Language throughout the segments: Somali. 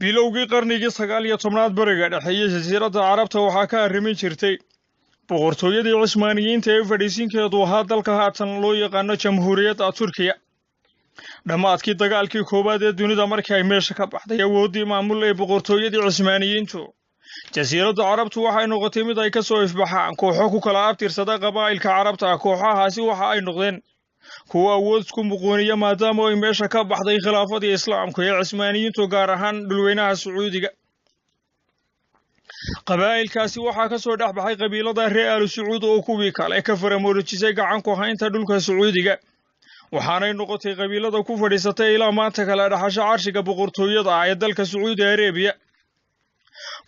bilowgii qarnigii 19aad bariga dhexe jasiiradda Carabta waxaa ka arrimin jirtay boqortooyadii Cusmaaniyiinta ee fadhiisinkeedu ahaa dalka haatan loo yaqaano Jamhuuriyadda Turkiga. Dhammaadkii dagaalkii koowaad ee dunida markii ay meesha ka baxday awooddii maamul ee boqortooyadii Cusmaaniyiintu, jasiiradda Carabtu waxay noqotay mid ay ka soo ifbaxaan kooxo ku kala abtirsada qabaa'ilka Carabta. Kooxahaasi waxa ay noqdeen kuwa awood isku muquuniya maadaama ay meesha ka baxday khilaafadii Islaamka ee Cusmaaniyiintu, gaar ahaan dhulweynaha Sacuudiga. qabaa'ilkaasi waxaa ka soo dhex baxay qabiilada reer Aalu Sacuud oo kuwii kale ka faramoorojisay gacan ku haynta dhulka Sacuudiga, waxaanay noqotay qabiilada ku fadhiisatay ilaa maanta kala dhaxasha carshiga boqortooyada ee dalka Sacuudi Arabiya.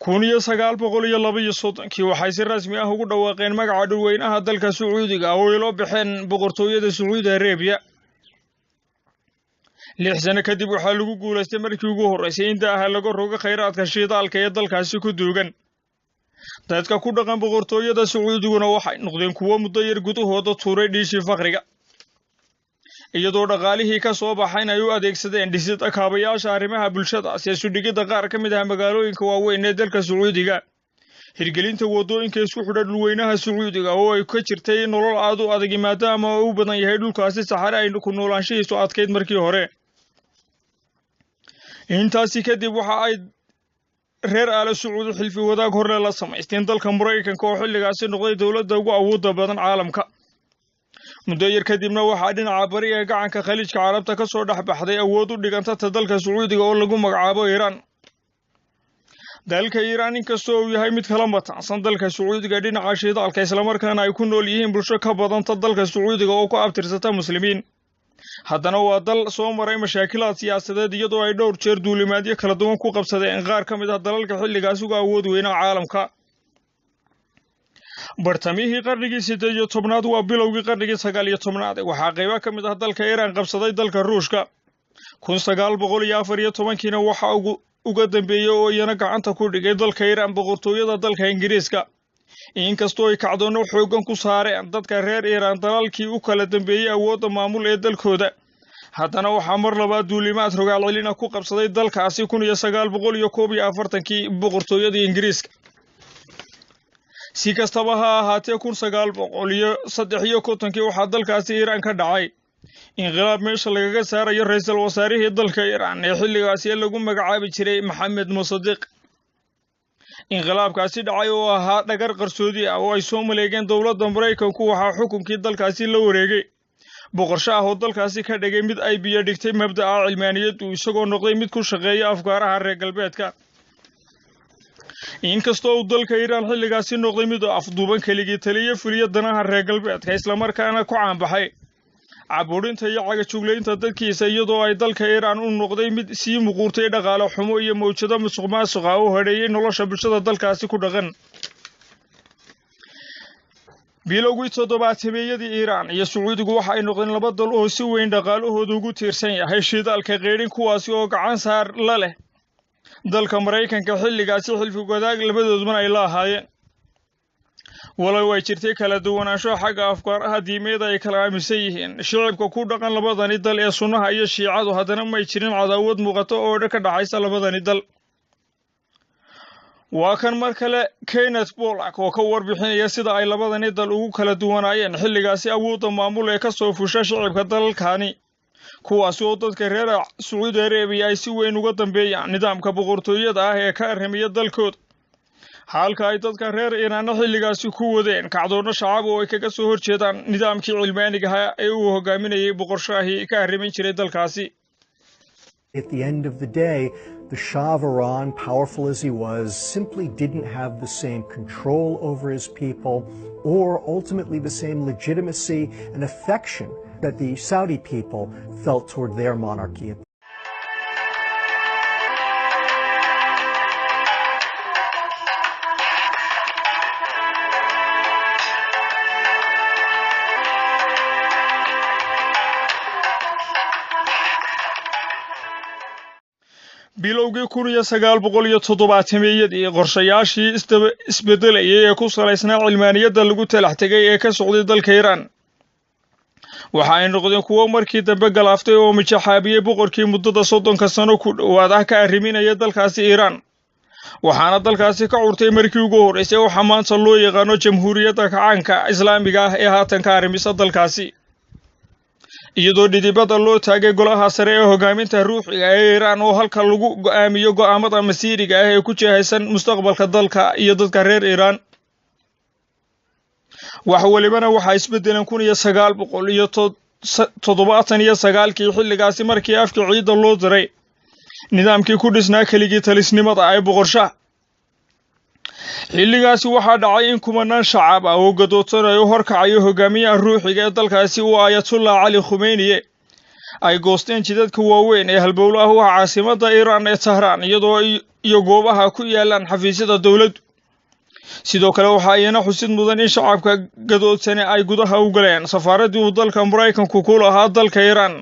1932 waxay si rasmi ah ugu dhawaaqeen magaca dhulweynaha dalka Sacuudiga oo ay loo bixeen boqortooyada Sacuudi Arabiya. 6 sano kadib waxaa lagu guuleystay markii ugu horeysay in daaha laga rogo kheyraadka shidaalka ee dalkaasi ku duugan. dadka ku dhaqan boqortooyada Sacuudiguna waxay noqdeen kuwo muddo yar gudahooda tuuray dhiishii faqriga, iyadoo dhaqaalihii ka soo baxayna ay u adeegsadeen dhisidda kaabayaasha arrimaha bulshada sida sudhigida qaar ka mid ah magaalooyinka waaweyn ee dalka Sacuudiga, hirgelinta wadooyinka isku xidha dhulweynaha Sacuudiga oo ay ka jirtay nolol aad u adag maadaama uu badan yahay dhulkaasi saxare ay ku noolaanshihiisu adkeyd markii hore. intaasi kadib waxa ay reer Aalu Sacuud xilfi wadaag hore la samaysteen dalka Mareykanka oo xilligaasi noqday dawladda ugu awoodda badan caalamka. muddo yar kadibna waxaa dhinaca bari ee gacanka Khaliijka Carabta ka soo dhex baxday awood u dhiganta dalka Sacuudiga oo lagu magacaabo Iiraan. dalka Iiraan inkastoo uu yahay mid kala mataansan dalka Sacuudiga dhinaca shidaalka, isla markaana ay ku nool yihiin bulsho ka badan dalka Sacuudiga oo ku abtirsata muslimiin, haddana waa dal soo maray mashaakilaad siyaasadeed iyadoo ay dhowr jeer duulimaadyo kala duwan ku qabsadeen qaar ka mid ah dalalka xilligaas uga awood weynaha caalamka. bartamihii qarnigii 18aad waa bilowgii qarnigii 19aad waxaa qaybo ka mid ah dalka Iiraan qabsaday dalka Ruushka. 1914kiina waxa uga dambeeyay oo iyana gacanta ku dhigay dalka Iiraan boqortooyada dalka Ingiriiska. inkastoo ay kacdoono xoogan ku saareen dadka reer Iiraan dalalkii u kala dambeeyay awoodda maamul ee dalkooda, haddana waxaa mar labaad duulimaad rogaal celina ku qabsaday dalkaasi 1941kii boqortooyadii Ingiriiska. si kastaba ha ahaatee 1953 waxaa dalkaasi Iiraan ka dhacay inqilaab meesha lagaga saarayo ra'iisul wasaarihii dalka Iiraan ee xilligaasi lagu magacaabi jiray Maxamed Mossadegh. inqilaabkaasi dhacay oo ahaa dhagar qarsoodi ah oo ay soo maleegeen dowladda Mareykanku waxaa xukunkii dalkaasi la wareegay boqor Shaah oo dalkaasi ka dhigay mid ay biyo dhigtay mabda'a cilmaaniyaddu, isagoo noqday mid ku shaqeeya afkaaraha reer galbeedka. inkastoo uu dalka Iiraan xilligaasi noqday mid afduuban keligii taliye fuliya danaha reer galbeedka, isla markaana ku caanbaxay caburinta iyo cagajuglaynta dadkiisa, iyadoo ay dalka Iiraan u noqday mid sii muquurtay dhaqaale xumo iyo mowjado musuqmaasuq ah oo hadheeyay nolosha bulshada dalkaasi ku dhaqan. bilowgii 70-meeyadii Iiraan iyo Sacuudigu waxa ay noqdeen laba dal oo si weyn dhaqaalahooda ugu tiirsan yahay shidaalka qeydhin, kuwaasi oo gacan saar la leh dalka Mareykanka xilligaasi xilfi wadaag labadooduna ay la ahaayeen. walow ay jirtay kala duwanaansho xagga afkaaraha diimeed ay kala aaminsan yihiin shicibka ku dhaqan labadani dal ee sunnaha iyo shiicadu, haddana may jirin cadaawad muuqato oo ka dhaxaysa labadani dal. waa kan mar kale Kenneth Pollack oo ka warbixinaya sida ay labadani dal ugu kala duwanaayeen xilligaasi awoodda maamul ee ka soo fusha shicibka dalkani, kuwaas oo dadka reer Sacuudi Arabiya ay si weyn uga dambeeyaan nidaamka boqortooyada ah ee ka arrimiya dalkooda, halka ay dadka reer Iiraan xilligaasi ku wadeen kacdoono shacab oo ay kaga soo horjeedaan nidaamkii cilmaaniga ah ee uu hogaaminayay boqor Shaahi ka arrimin jiray dalkaasi. At the end of the day, the Shah of Iran, powerful as he was, simply didn't have the same control over his people or ultimately the same legitimacy and affection that the Saudi people felt toward their monarchy. bilowgii 1970meeyadii qorshayaashii isbedelayay ee ku salaysnaa cilmaaniyadda lagu talax tagay ee ka socday dalka Iiraan waxa ay noqdeen kuwo markii dambe galaaftay oo mijaxaabiyey boqorkii muddada 30 sano ku dhowaad ah ka arriminaya dalkaasi Iiraan waxaana dalkaasi ka curtay markii ugu horeysay waxa maanta loo yaqaano Jamhuuriyadda Kacaanka Islaamiga ah ee haatan ka arrimisa dalkaasi iyadoo dhidibada loo taagay golaha sare ee hogaaminta ruuxiga ee Iiraan oo halka lagu go'aamiyo go'aamada masiiriga ah ee ku jihaysan mustaqbalka dalka iyo dadka reer Iiraan wax walibana waxa isbedelan 1979 xilligaasi markii afka ciidda loo diray nidaamkii ku dhisnaa keligii talisnimada ay boqorshaha xilligaasi waxaa dhacay in kumanaan shacab ah oo gadoodsanaya horkacayo hogaamiyaha ruuxiga ee dalkaasi uu Ayatollah Ali Khamenei ay goosteen jidadka waaweyn ee halbowlaha u caasimadda Iiraan ee Tehran iyadoo goobaha ku yaalaan xafiisyada dawladdu sidoo kale waxa ayna xusid mudan in shacabka gadoodsane ay gudaha u galeen safaaradii uu dalka Mareykanku ku lahaa dalka Iiraan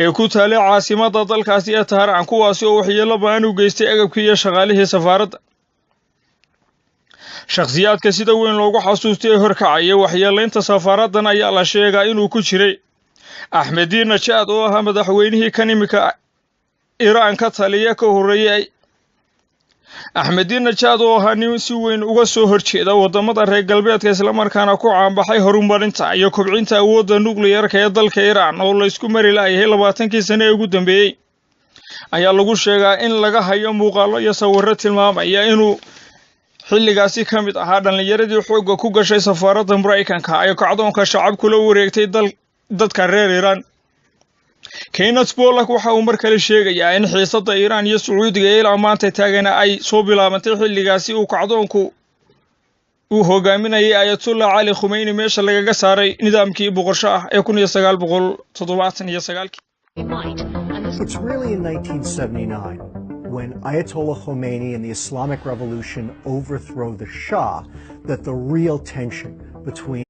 ee ku taalay caasimadda dalkaasi ee Tehran kuwaas oo waxyeello baan u geystay agabkii iyo shaqaalihii safaaradda shakhsiyaadka sida weyn loogu xasuustay horkacaya waxyeelaynta safaaraddan ayaa la sheegay inuu ku jiray Ahmadinejad oo ahaa madaxweynihii kan imika Iiraan ka taliya ka horeeyay Ahmadinejad oo ahaa nin si weyn uga soo horjeeda wadamada reer galbeedka isla markaana ku caanbaxay horumarinta iyo kobcinta awoodda nukliyeerka ee dalka Iiraan oo la isku mari lahayd 20 sano ee ugu dambeeyay ayaa lagu sheegaa in laga hayo muuqaallo iyo sawirro tilmaamaya inuu xilligaasi ka mid ahaa dhalinyaradii xoogga ku gashay safaaradda Mareykanka ay kacdoonka shacabku la wareegtay dadka reer Iiraan Kenneth Pollack waxa uu mar kale sheegayaa in xiisadda Iiraan iyo Sacuudiga ilaa maanta taagana ay soo bilaabantay xilligaasi uu kacdoonku uu hogaaminayay Ayatollah Ali Khamenei meesha lagaga saaray nidaamkii boqorshaha ee 1979 It's really in 1979 when Ayatollah Khomeini and the Islamic Revolution overthrow the Shah that the real tension between